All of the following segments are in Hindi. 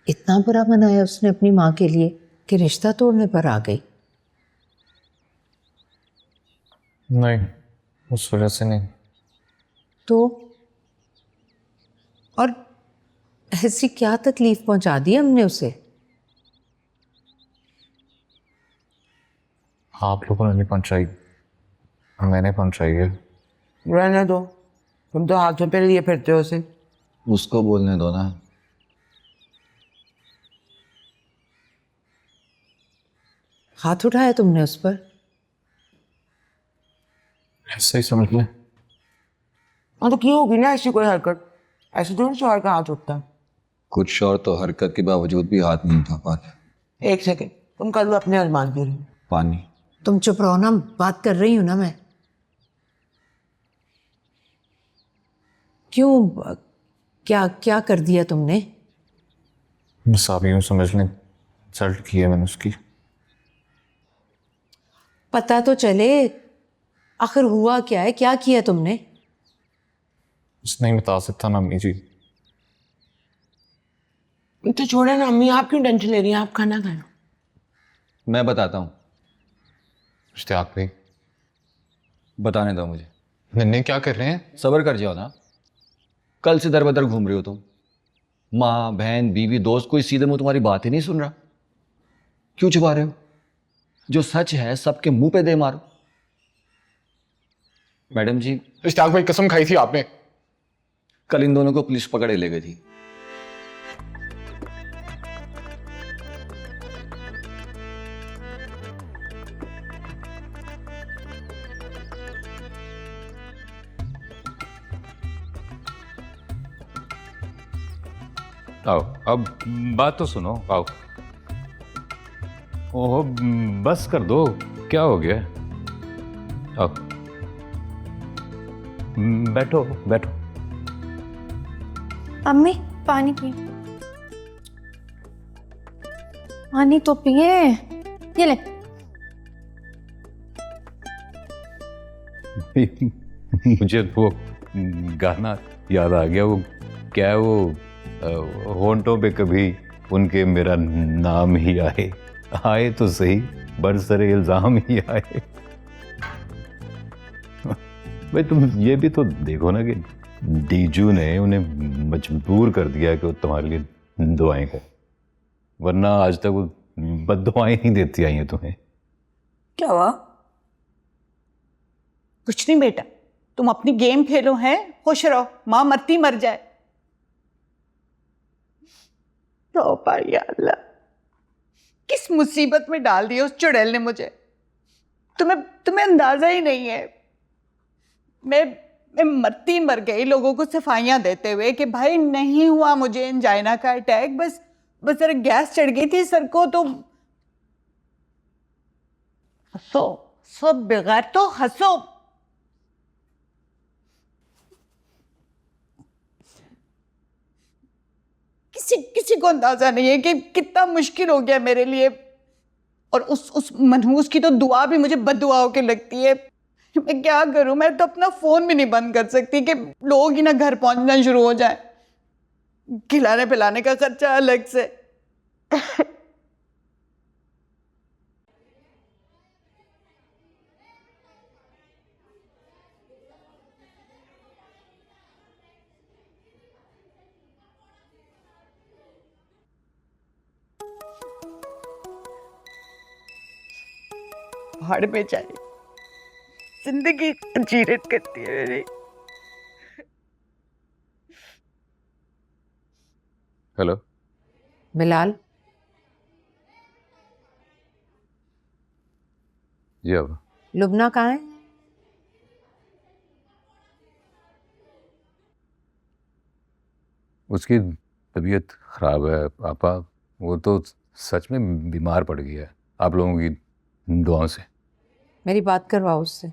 इतना बुरा मनाया उसने अपनी माँ के लिए कि रिश्ता तोड़ने पर आ गई। नहीं, उस वजह से नहीं। तो और ऐसी क्या तकलीफ पहुंचा दी हमने उसे? आप लोगों ने नहीं पहुंचाई, मैंने पहुंचाई है। रहने दो, तुम तो हाथों पे लिए फिरते हो उसे। उसको बोलने दो ना। हाथ उठाया तुमने उस पर? ऐसे ही समझ लें। हाँ तो क्यों होगी ना ऐसी कोई हरकत? ऐसे थोड़ी शौहर का हाथ उठता है। कुछ शौहर तो हरकत के बावजूद भी हाथ नहीं उठा पाते। एक सेकंड, तुम कर लो अपने अरमान पूरे। पानी। तुम चुप रहो ना, बात कर रही हूं ना मैं। क्यों, क्या क्या कर दिया तुमने? बस आप यूं समझ लें, इंसल्ट की है मैंने उसकी। पता तो चले आखिर हुआ क्या है, क्या किया तुमने? बस नहीं बता सकता ना अम्मी जी। तो छोड़े ना अम्मी, आप क्यों टेंशन ले रही हैं? आप खाना खाओ। मैं बताता हूँ। इश्तियाक भाई, बताने दो मुझे। नन्हे क्या कर रहे हैं? सब्र कर जाओ ना। कल से दर बदर घूम रही हो तुम। माँ बहन बीवी दोस्त कोई सीधे मुंह तुम्हारी बात ही नहीं सुन रहा। क्यों छुपा रहे हो? जो सच है सबके मुंह पे दे मारो। मैडम जी, इश्तियाक भाई कसम खाई थी आपने। कल इन दोनों को पुलिस पकड़े ले गई थी। आओ, अब बात तो सुनो। आओ। ओहो, बस कर दो, क्या हो गया? आओ, बैठो बैठो। अम्मी पानी पिए, पानी तो पिए। ये ले। मुझे वो गाना याद आ गया। वो क्या है, वो होंठों पे कभी उनके मेरा नाम ही आए, आए तो सही बरसरे इल्जाम ही आए। भाई तुम ये भी तो देखो ना कि डीजू ने उन्हें मजबूर कर दिया कि वो तुम्हारे लिए दुआएं करें, वरना आज तक वो बद्दुआएं ही देती आई हैं तुम्हें। क्या हुआ? कुछ नहीं बेटा, तुम अपनी गेम खेलो, हैं, खुश रहो, मां मरती मर जाए। तौबा या अल्लाह, किस मुसीबत में डाल दिया उस चुड़ैल ने मुझे। तुम्हें अंदाजा ही नहीं है। मैं मरती मर गई लोगों को सफाइयां देते हुए कि भाई नहीं हुआ मुझे एंजाइना का अटैक, बस जरा गैस चढ़ गई थी सर को। तो हंसो, सब बगैर तो हंसो। किसी को अंदाजा नहीं है कि कितना मुश्किल हो गया मेरे लिए। और उस मनहूस की तो दुआ भी मुझे बद्दुआओं के लगती है। मैं क्या करूं? मैं तो अपना फोन भी नहीं बंद कर सकती कि लोग ही ना घर पहुंचना शुरू हो जाए। खिलाने पिलाने का खर्चा अलग से। भाड़ में जाए, जिंदगी जीरत करती है मेरी। हेलो बिलाल, जी अब लुबना कहाँ है? उसकी तबीयत खराब है पापा। वो तो सच में बीमार पड़ गई है आप लोगों की दुआओं से। मेरी बात करवाओ उससे।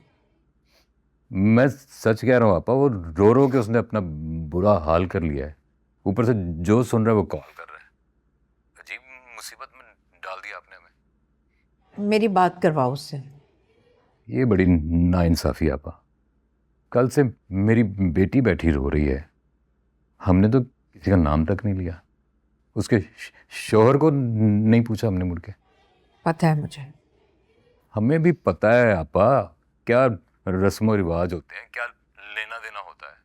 मैं सच कह रहा हूँ पापा, वो रो रो के उसने अपना बुरा हाल कर लिया है। ऊपर से जो सुन रहा है वो कॉल कर रहा है। अजीब मुसीबत में डाल दिया आपने हमें। मेरी बात करवाओ उससे। ये बड़ी नाइंसाफी आपा। कल से मेरी बेटी बैठी रो रही है, हमने तो किसी का नाम तक नहीं लिया। उसके शोहर को नहीं पूछा हमने मुड़ के? पता है मुझे। हमें भी पता है आपा, क्या रस्म और रिवाज होते हैं, क्या लेना देना होता है।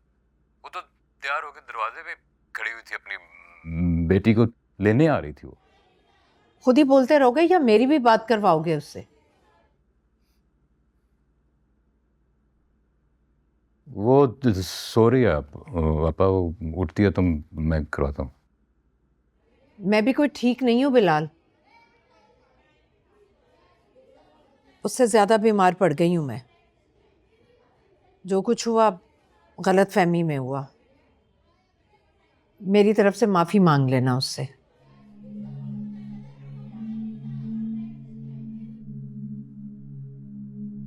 वो तो तैयार होकर दरवाजे पे खड़ी हुई थी, अपनी बेटी को लेने आ रही थी वो। खुद ही बोलते रहोगे या मेरी भी बात करवाओगे उससे? वो सो रही है आपा, वो उठती है तो मैं करवाता हूँ। मैं भी कोई ठीक नहीं हूं बिलाल, उससे ज्यादा बीमार पड़ गई हूं मैं। जो कुछ हुआ गलत फहमी में हुआ। मेरी तरफ से माफी मांग लेना उससे।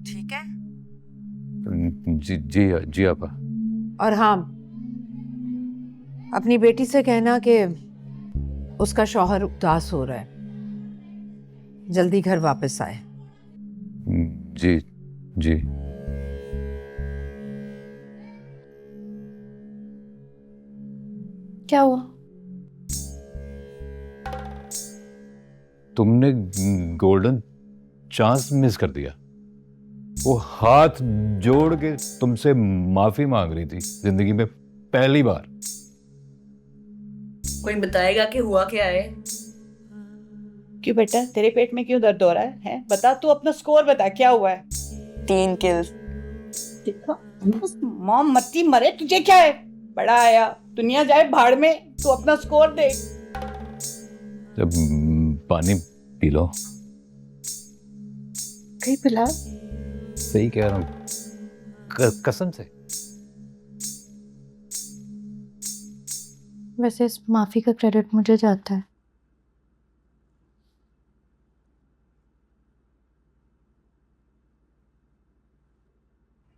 ठीक है? जी जी जी आपा। और हाँ, अपनी बेटी से कहना कि उसका शौहर उदास हो रहा है, जल्दी घर वापस आए। जी जी। क्या हुआ? तुमने गोल्डन चांस मिस कर दिया। वो हाथ जोड़ के तुमसे माफी मांग रही थी, जिंदगी में पहली बार। कोई बताएगा कि हुआ क्या है? क्यों बेटा, तेरे पेट में क्यों दर्द हो रहा है? हैं? बता, तू अपना स्कोर बता, क्या हुआ है? 3 किल्स। देखा, मॉम मत्ती मरे, तुझे क्या है? बड़ा आया, दुनिया जाए भाड़ में, तू अपना स्कोर देख। जब पानी पी लो। कहीं पिला। सही कह रहा हूँ, कसम से। वैसे इस माफी का क्रेडिट मुझे जाता है।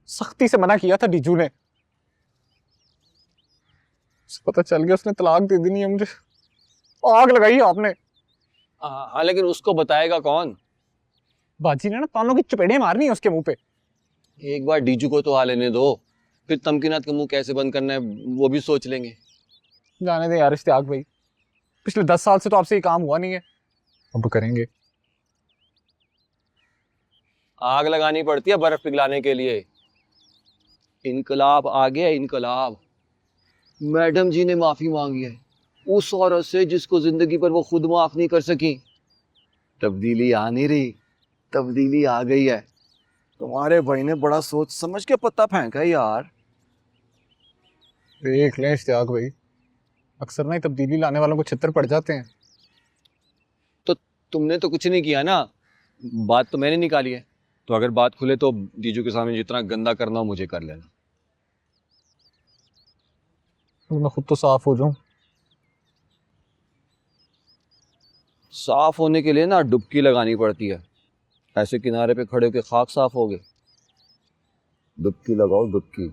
सख्ती से मना किया था डीजू ने, उसे पता चल गया, उसने तलाक दे देनी है मुझे। आग लगाई है आपने। हाँ, लेकिन उसको बताएगा कौन? बाजी ने ना तानों की चपेड़े मारनी है उसके मुंह पे। एक बार डीजू को तो आ लेने दो, फिर तमकीनात का मुंह कैसे बंद करना है वो भी सोच लेंगे। जाने दे यार इश्तियाक भाई, पिछले 10 साल से तो आपसे ये काम हुआ नहीं है, अब करेंगे। आग लगानी पड़ती है बर्फ पिघलाने के लिए। इनकलाब आ गया, इनकलाब। मैडम जी ने माफी मांगी है उस औरत से जिसको जिंदगी पर वो खुद माफ नहीं कर सकी। तब्दीली आ नहीं रही, तब्दीली आ गई है। तुम्हारे भाई ने बड़ा सोच समझ के पत्ता फेंका है यार। देख लें इश्तियाक भाई, अक्सर ना तब्दीली लाने वालों को छितर पड़ जाते हैं। तो तुमने तो कुछ नहीं किया ना, बात तो मैंने निकाली है। तो अगर बात खुले तो डीजू के सामने जितना गंदा करना हो मुझे कर लेना। मैं खुद तो साफ हो जाऊं। साफ होने के लिए ना डुबकी लगानी पड़ती है। ऐसे किनारे पे खड़े होके खाक साफ होगे? डुबकी लगाओ, डुबकी।